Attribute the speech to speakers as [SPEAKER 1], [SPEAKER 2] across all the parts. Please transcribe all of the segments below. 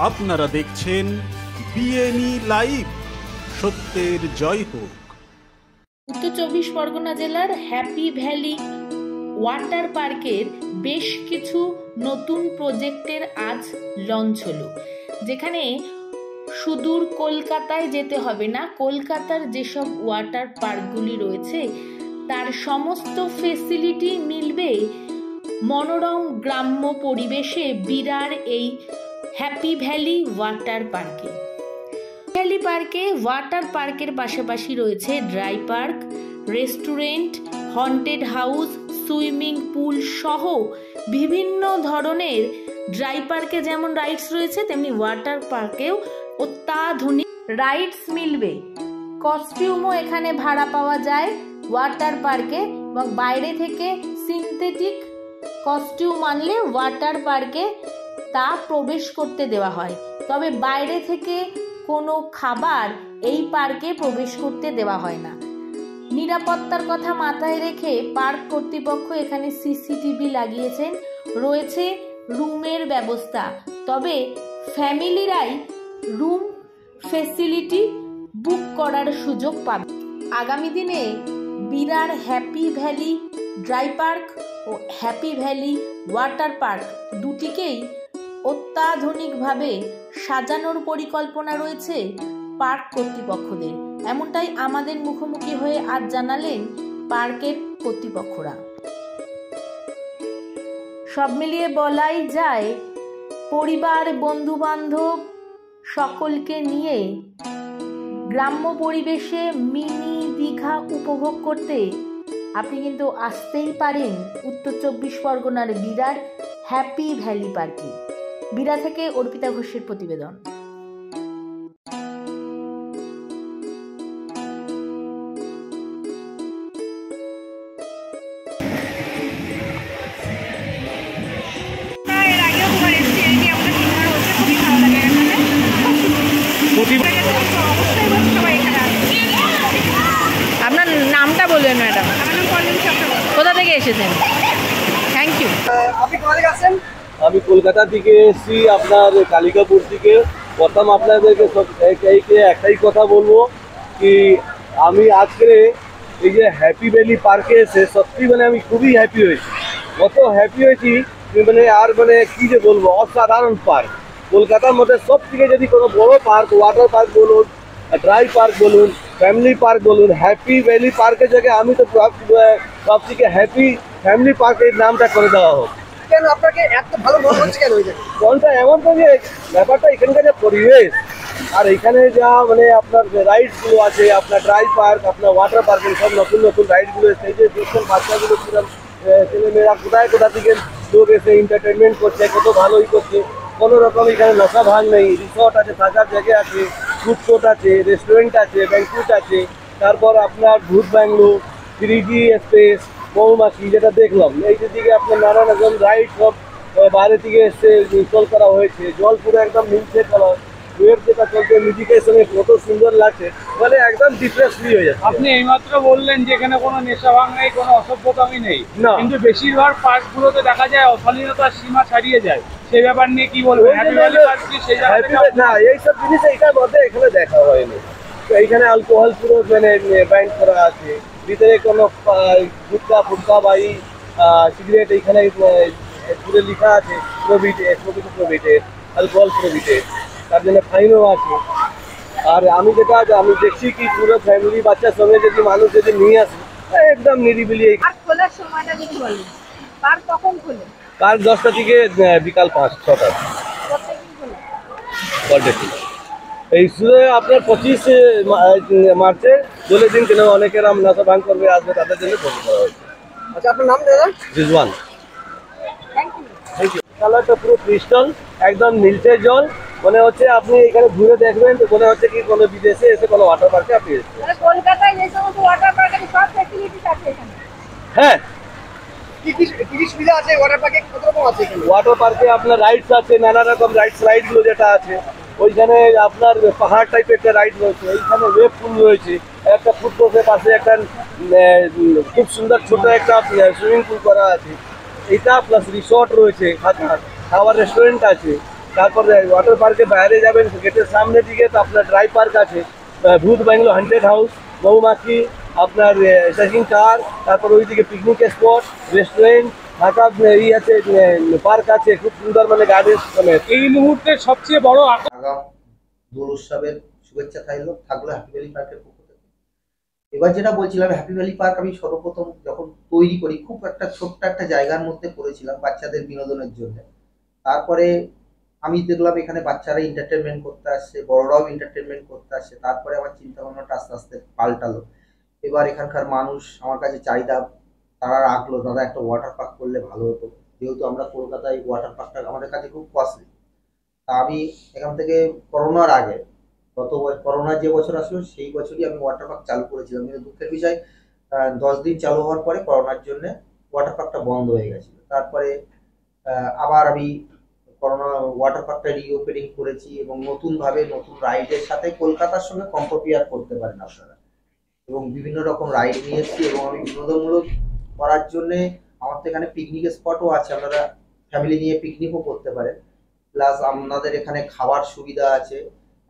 [SPEAKER 1] আপনারা দেখছেন বিএনই লাইভ। সত্যের জয় হোক।
[SPEAKER 2] উত্তর চব্বিশ পরগনা জেলার হ্যাপি ভ্যালি ওয়াটার পার্কের বেশ কিছু নতুন প্রজেক্টের আজ লঞ্চ হলো, যেখানে সুদূর কলকাতায় যেতে হবে না। কলকাতার যেসব ওয়াটার পার্কগুলি রয়েছে তার সমস্ত ফেসিলিটি মিলবে মনোরম গ্রাম্য পরিবেশে বিরার এই হ্যাপি ভ্যালি ওয়াটার পার্কে। ভ্যালি পার্কে ওয়াটার পার্কের পাশাপাশি রয়েছে dry park, restaurant, haunted house, swimming pool সহ বিভিন্ন ধরনের ড্রাই পার্কে যেমন রাইডস রয়েছে তেমনি ওয়াটার পার্কেও অত্যাধুনিক রাইডস মিলবে। কস্টিউমও এখানে ভাড়া পাওয়া যায় ওয়াটার পার্কে, এবং বাইরে থেকে সিনথেটিক কস্টিউম আনলে ওয়াটার পার্কে তা প্রবেশ করতে দেওয়া হয়। তবে বাইরে থেকে কোনো খাবার এই পার্কে প্রবেশ করতে দেওয়া হয় না। নিরাপত্তার কথা মাথায় রেখে পার্ক কর্তৃপক্ষ এখানে সিসিটিভি লাগিয়েছেন, রয়েছে রুমের ব্যবস্থা। তবে ফ্যামিলিরাই রুম ফেসিলিটি বুক করার সুযোগ পাবে। আগামী দিনে বিরার হ্যাপি ভ্যালি ড্রাই পার্ক ও হ্যাপি ভ্যালি ওয়াটার পার্ক দুটিকেই অত্যাধুনিকভাবে সাজানোর পরিকল্পনা রয়েছে পার্ক কর্তৃপক্ষদের, এমনটাই আমাদের মুখোমুখি হয়ে আজ জানালেন পার্কের কর্তৃপক্ষরা। সব মিলিয়ে বলাই যায় পরিবার, বন্ধু বান্ধব সকলকে নিয়ে গ্রাম্য পরিবেশে মিনি দীঘা উপভোগ করতে আপনি কিন্তু আসতেই পারেন উত্তর চব্বিশ পরগনার বিরার হ্যাপি ভ্যালি পার্কে। বিরা থেকে অর্পিতা ঘোষের প্রতিবেদন। আপনার নামটা বলবেন ম্যাডাম? কোথা থেকে এসেছেন? Thank you.
[SPEAKER 3] আপনি কোথা থেকে আসছেন?
[SPEAKER 4] আমি কলকাতা থেকে এসেছি, আপনার কালিকাপুর থেকে। প্রথম আপনাদেরকে একটাই কথা বলবো কি আমি আজকে এই যে হ্যাপি ভ্যালি পার্কে এসে সত্যি আমি খুবই হ্যাপি হয়েছি। কত হ্যাপি হয়েছি আর কি যে বলবো, অসাধারণ পার্ক। কলকাতার মধ্যে সব থেকে যদি কোনো বড় পার্ক, ওয়াটার পার্ক বলুন, ড্রাই পার্ক বলুন, ফ্যামিলি পার্ক বলুন, হ্যাপি ভ্যালি পার্কের জায়গায় আমি তো সব থেকে হ্যাপি ফ্যামিলি পার্কের নামটা করে দেওয়া হোক।
[SPEAKER 3] কেন আপনাকে এত ভালো মনে হচ্ছে কেন?
[SPEAKER 4] কোনটা এমন তো যে ব্যাপারটা এখানকার যে পরিবেশ আর এখানে যা আপনার রাইডসগুলো আছে, আপনার ড্রাই পার্ক, আপনার ওয়াটার পার্কের সব নতুন নতুন রাইডসগুলো, সেই যে দেখছেন বাচ্চাগুলো কিরকম ছেলেমেয়েরা কোথা থেকে লোক এসে এন্টারটেনমেন্ট করছে, কত ভালোই করছে। কোনো রকম এখানে নশা ভাঙ নেই। রিসর্ট আছে, থাকার জায়গা আছে, ফুড কোর্ট আছে, রেস্টুরেন্ট আছে, ব্যাংকুয়েট আছে, তারপর আপনার ভূত বাংলো, 3D স্পেস, মৌমাছি যেটা দেখলাম, এই দিকে আপনার নানান রকম রাইড সব বাইরে থেকে এসে ইনস্টল করা হয়েছে। জল পুরো একদম নীলচে কালার, ওয়েব যেটা চলছে মিউজিকের সঙ্গে কত সুন্দর লাগছে, একদম ডিফ্রেশ ফ্রি হয়ে যাচ্ছে।
[SPEAKER 5] আপনি এইমাত্র বললেন যেখানে কোনো নেশা ভাঙ নেই, কোনো অসভ্যতামি নেই, কিন্তু বেশিরভাগ পার্কগুলোতে দেখা যায় অশালীনতার সীমা ছাড়িয়ে যায়। সেই ব্যাপার নিয়ে কি বলবেন?
[SPEAKER 4] না, এইসব জিনিস এইটার মধ্যে এখানে দেখা হয়নি। এইখানে অ্যালকোহল পুরো ব্যান্ড করা আছে। ভিতরে কোনো গুটকা ফুটকা বা সিগারেট এইখানে পুরো লেখা আছে প্রোহিবিটেড, অ্যালকোহল প্রোহিবিটেড, তার জন্য ফাইনও আছে। আর আমি দেখছি কি পুরো ফ্যামিলি বাচ্চার সঙ্গে যদি মানুষ যদি নিয়ে আসে একদম নিরিবিলি।
[SPEAKER 2] খোলার সময়টা যদি বলেন, পার্ক কখন খোলে?
[SPEAKER 4] পার্ক 10টা থেকে বিকাল 5-6টা। এই শুধু আপনার 25 মার্চে দোলের দিন কেন অনেকের নেশা ভাঙ করবে আসবে, তাদের জন্য বন্ধ করা হয়েছে।
[SPEAKER 3] আচ্ছা, আপনার নাম দাদা?
[SPEAKER 4] রিজওয়ান। কালারটা পুরো ক্রিস্টাল, একদম নীলচে জল। মনে হচ্ছে আপনি এখানে ঘুরে দেখবেন তো মনে হচ্ছে কি কোনো বিদেশে এসে কোনো ওয়াটার পার্কে আপনি এসেছেন।
[SPEAKER 2] কলকাতায় যে সমস্ত ওয়াটার পার্কে সব ফ্যাসিলিটিস আছে এখানে।
[SPEAKER 4] হ্যাঁ,
[SPEAKER 3] কি সুবিধা আছে ওয়াটার পার্কে? কত রকম আছে এখানে?
[SPEAKER 4] ওয়াটার পার্কে আপনার রাইডস আছে, নানা রকম রাইডগুলো যেটা আছে। ওইখানে আপনার পাহাড় টাইপের একটা রাইড রয়েছে, এইখানে ওয়েভ পুল রয়েছে, একটা ফুটবলের পাশে একটা খুব সুন্দর ছোট একটা সুইমিং পুল করা আছে। এটা প্লাস রিসর্ট রয়েছে, খাওয়ার রেস্টুরেন্ট আছে, তারপরে ওয়াটার পার্কের বাইরে যাবেন গেটের সামনে দিকে তো আপনার ড্রাই পার্ক আছে, ভূত বাংলো হান্টেড হাউস, মৌমাছি, আপনার ট্রেকিং কার, তারপর ওইদিকে পিকনিক স্পট, রেস্টুরেন্ট, থাকা ই আছে, পার্ক আছে খুব সুন্দর, মানে গার্ডেন সমেত।
[SPEAKER 5] এই মুহূর্তে সবচেয়ে বড়
[SPEAKER 6] আগাম দোল উৎসবের শুভেচ্ছা থাকলো হ্যাপি ভ্যালি পার্কের পক্ষ থেকে। এবার যেটা বলছিলাম, হ্যাপি ভ্যালি পার্ক আমি সর্বপ্রথম যখন তৈরি করি খুব একটা ছোট্ট একটা জায়গার মধ্যে করেছিলাম বাচ্চাদের বিনোদনের জন্য। তারপরে আমি দেখলাম এখানে বাচ্চারা এন্টারটেনমেন্ট করতে আসছে, বড়রাও এন্টারটেনমেন্ট করতে আসছে। তারপরে আমার চিন্তা ভাবনাটা আস্তে আস্তে পাল্টালো। এবার এখানকার মানুষ আমার কাছে চাহিদা তারা রাখলো, দাদা একটা ওয়াটার পার্ক করলে ভালো হতো, যেহেতু আমরা কলকাতায় ওয়াটার পার্কটা আমাদের কাছে খুব কস্টলি। তা আমি এখান থেকে করোনার আগে, করোনা যে বছর আসলো সেই বছরই আমি ওয়াটার পার্ক চালু করেছিলাম। কিন্তু দুঃখের বিষয় 10 দিন চালু হওয়ার পরে করোনার জন্য ওয়াটার পার্কটা বন্ধ হয়ে গেছিল। তারপরে আবার আমি করোনা ওয়াটার পার্কটা রিওপেনিং করেছি এবং নতুনভাবে নতুন রাইডের সাথে কলকাতার সঙ্গে কম্পেয়ার করতে পারেন আপনারা, এবং বিভিন্ন রকম রাইড নিয়ে এসেছি। এবং আমি বিনোদনমূলক করার জন্যে আমার তো এখানে পিকনিক স্পটও আছে, আপনারা ফ্যামিলি নিয়ে পিকনিকও করতে পারেন। প্লাস আপনাদের এখানে খাওয়ার সুবিধা আছে,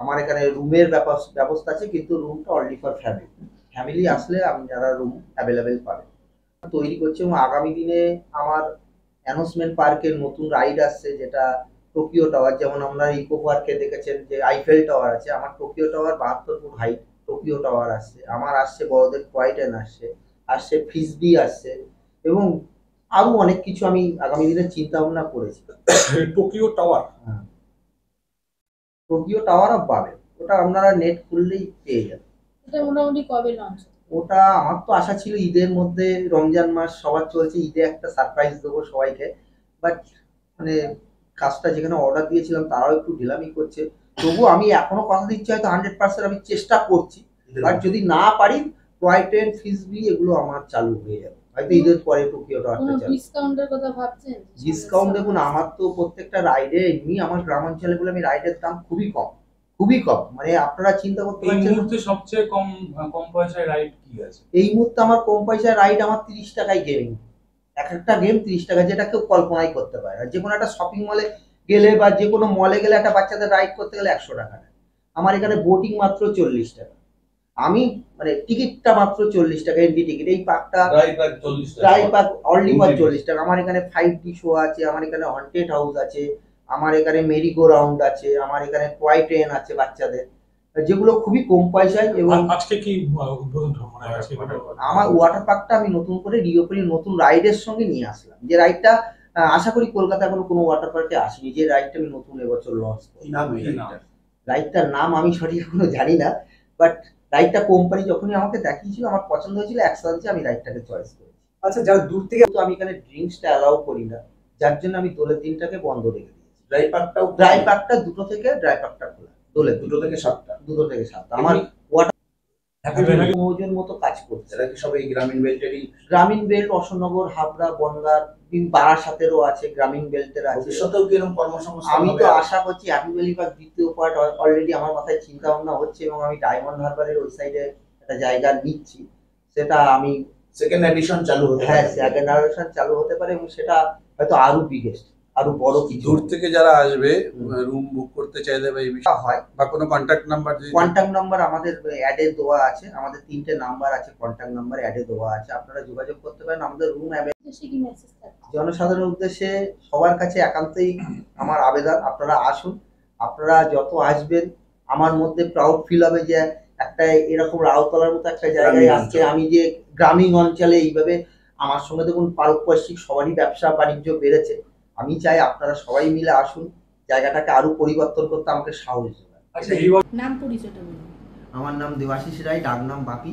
[SPEAKER 6] আমার এখানে রুমের ব্যবস্থা আছে, কিন্তু রুমটা অনলি ফর ফ্যামিলি আসলে আপনারা রুম অ্যাভেলেবেল পাবেন। তৈরি করছি এবং আগামী দিনে আমার অ্যানাউন্সমেন্ট পার্কের নতুন রাইড আসছে, যেটা টোকিও টাওয়ার। যেমন আপনারা ইকো পার্কে দেখেছেন যে আইফেল টাওয়ার আছে, আমার Tokyo tower 72 foot height Tokyo tower আসছে। আমার আসছে বড়দের টয় ট্রেন আসছে ফ্রিসবি আসছে, এবং আরো অনেক কিছু আমি আগামী দিনে চিন্তা ভাবনা করেছি।
[SPEAKER 1] টোকিও টাওয়ার,
[SPEAKER 6] টোকিও টাওয়ারও পাবেন, ওটা আপনারা নেট খুললেই পেয়ে যাবেন।
[SPEAKER 2] এটা মোটামুটি কবে লঞ্চ?
[SPEAKER 6] ওটা আমার তো আশা ছিল ঈদের মধ্যে, রমজান মাস সবার চলছে, ঈদে একটা সারপ্রাইজ দেবো সবাইকে। বাট মানে কাজটা যেখানে অর্ডার দিয়েছিলাম তারাও একটু ঢিলামি করছে। তবু আমি এখনো কথা দিচ্ছি, হয়তো 100% আমি চেষ্টা করছি। বাট যদি না পারি, টয় ট্রেন, ফ্রিসবি এগুলো আমার চালু হয়ে যাবে হয়তো ঈদের পরে। টোকিও টাওয়ারটা চালু।
[SPEAKER 2] ডিসকাউন্টের কথা ভাবছেন?
[SPEAKER 6] ডিসকাউন্ট দেখুন, আমার তো প্রত্যেকটা রাইডে এমনি আমার গ্রামাঞ্চলে বলে আমি রাইডের দাম খুবই কম, মানে আপনারা চিন্তা করতে পারছেন।
[SPEAKER 5] এই মুহূর্তে সবচেয়ে কম পয়সায় রাইড কি আছে?
[SPEAKER 6] এই মুহূর্তে আমার কম পয়সায় রাইড আমার 30 টাকায় গেমিং, একটা গেম 30 টাকা, যেটা কেউ কল্পনাই করতে পারে। আর যে কোনো একটা শপিং মলে গেলে বা যে কোনো মলে গেলে একটা বাচ্চাদের রাইড করতে গেলে 100 টাকা নেয়। আমার এখানে বোটিং মাত্র 40 টাকা, আমি মানে টিকিটটা মাত্র 40 টাকা, এন্ট্রি টিকিট। এই পার্কটা ড্রাই পার্ক অনলি ফর 40 টাকা। আমার এখানে 5D শো আছে, আমার এখানে হন্টেড হাউস আছে, আমার এখানে মেরি গো রাউন্ড আছে, আমার এখানে টয় ট্রেন আছে বাচ্চাদের, যেগুলো খুবই কম পয়সায়। এবং
[SPEAKER 1] আজকে কি উদ্বোধন মানে আজকে
[SPEAKER 6] আমার ওয়াটার পার্কটা আমি নতুন করে রিওপেনিং নতুন রাইডের সঙ্গে নিয়ে আসলাম, যে রাইডটা আশা করি কলকাতা এখনো কোনো ওয়াটার পার্কে আসেনি, যে রাইডটা আমি নতুন এবছর লঞ্চ করি। রাইডটার নাম আমি সঠিক এখনো জানি না, বাট রাইডটা কোম্পানি যখনই আমাকে দেখিয়েছিল আমার পছন্দ হয়েছিল, একসাথে আমি রাইডটাকে চয়েস করেছি।
[SPEAKER 3] আচ্ছা, যারা দূর থেকে
[SPEAKER 6] তো আমি এখানে ড্রিঙ্কসটা অ্যালাউ করি না, যার জন্য আমি দোলের দিনটাকে বন্ধ রেখে দিয়েছি।
[SPEAKER 3] ড্রাই পার্কটা
[SPEAKER 6] 2টো থেকে ড্রাই পার্কটা খোলা, দোলের
[SPEAKER 3] 2টো থেকে 7টা।
[SPEAKER 6] 2টো থেকে 7টা। আমার ওয়াটার
[SPEAKER 3] হ্যাপি ভ্যালি
[SPEAKER 6] মৌজের মতো কাজ করছে।
[SPEAKER 3] যারা কি সব এই গ্রামীণ বেল্টেরই?
[SPEAKER 6] গ্রামীণ বেল্ট, অশোকনগর, হাবড়া, বনগাঁ, বারাসাতেরও আছে, গ্রামীণ বেল্টের আছে।
[SPEAKER 3] ভবিষ্যতেও কি এরকম কর্মসংস্থান
[SPEAKER 6] আমি
[SPEAKER 3] হবে?
[SPEAKER 6] তো আশা করছি হ্যাপি ভ্যালি পার্ক দ্বিতীয় পার্ট অলরেডি আমার মাথায় চিন্তা ভাবনা হচ্ছে, এবং আমি ডায়মন্ড হারবারের ওই সাইডে একটা জায়গা নিচ্ছি, সেটা আমি
[SPEAKER 3] সেকেন্ড এডিশন চালু হতে
[SPEAKER 6] হ্যাঁ
[SPEAKER 3] পারে।
[SPEAKER 6] সেকেন্ড জেনারেশন চালু হতে পারে, এবং সেটা হয়তো আরো বিগেস্ট, আরো বড় কিছু
[SPEAKER 7] দূর থেকে যারা আসবে রুম বুক করতে চাইলে বা এই বিষয়ে
[SPEAKER 6] হয়।
[SPEAKER 7] বা কোনো কন্ট্যাক্ট নাম্বার
[SPEAKER 6] কন্ট্যাক্ট নাম্বার আমাদের অ্যাডে দেওয়া আছে, আমাদের 3টে নাম্বার আছে, কন্ট্যাক্ট নাম্বার অ্যাডে দেওয়া আছে, আপনারা যোগাযোগ করতে পারেন। আমাদের রুম জনসাধারণের উদ্দেশ্যে সবার কাছে একান্তই আমার আবেদন, আপনারা আসুন, আপনারা যত আসবেন আমার মধ্যে প্রাউড ফিল হবে যে একটা এরকম রাউতলার মতো একটা জায়গায় আজকে আমি যে গ্রামীণ অঞ্চলে এইভাবে আমার সঙ্গে দেখুন পারস্পরিক সবারই ব্যবসা বাণিজ্য বেড়েছে। আমি চাই আপনারা সবাই মিলে আসুন, জায়গাটাকে আরো পরিবর্তন করতে আমাকে সাহস দেবেন।
[SPEAKER 5] আচ্ছা,
[SPEAKER 2] নাম পরিচয়টা বলুন।
[SPEAKER 6] আমার নাম দেবাশিস রায়, ডাক নাম বাপি।